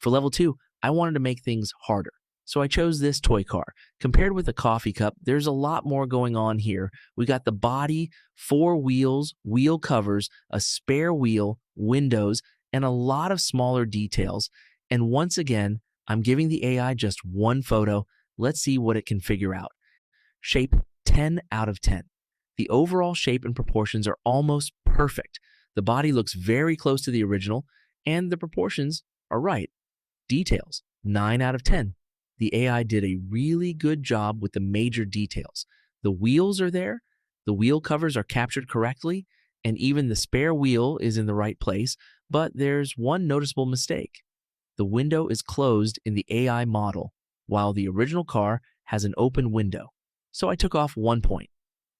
For level 2, I wanted to make things harder. So I chose this toy car. Compared with a coffee cup, there's a lot more going on here. We got the body, 4 wheels, wheel covers, a spare wheel, windows, and a lot of smaller details. And once again, I'm giving the AI just one photo. Let's see what it can figure out. Shape 10 out of 10. The overall shape and proportions are almost perfect. The body looks very close to the original, and the proportions are right. Details 9 out of 10. The AI did a really good job with the major details. The wheels are there, the wheel covers are captured correctly, and even the spare wheel is in the right place, but there's one noticeable mistake. The window is closed in the AI model, while the original car has an open window. So I took off 1 point.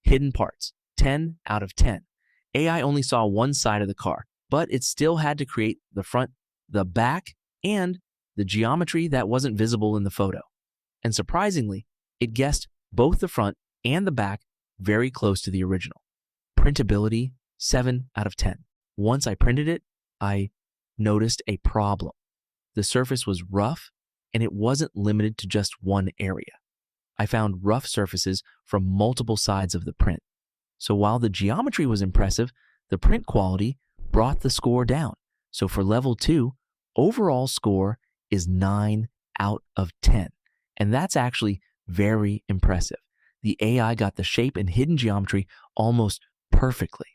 Hidden parts, 10 out of 10. AI only saw one side of the car, but it still had to create the front, the back, and the geometry that wasn't visible in the photo. And surprisingly, it guessed both the front and the back very close to the original. Printability, 7 out of 10. Once I printed it, I noticed a problem. The surface was rough, and it wasn't limited to just one area. I found rough surfaces from multiple sides of the print. So while the geometry was impressive, the print quality brought the score down. So for level 2, overall score is 9 out of 10. And that's actually very impressive. The AI got the shape and hidden geometry almost perfectly.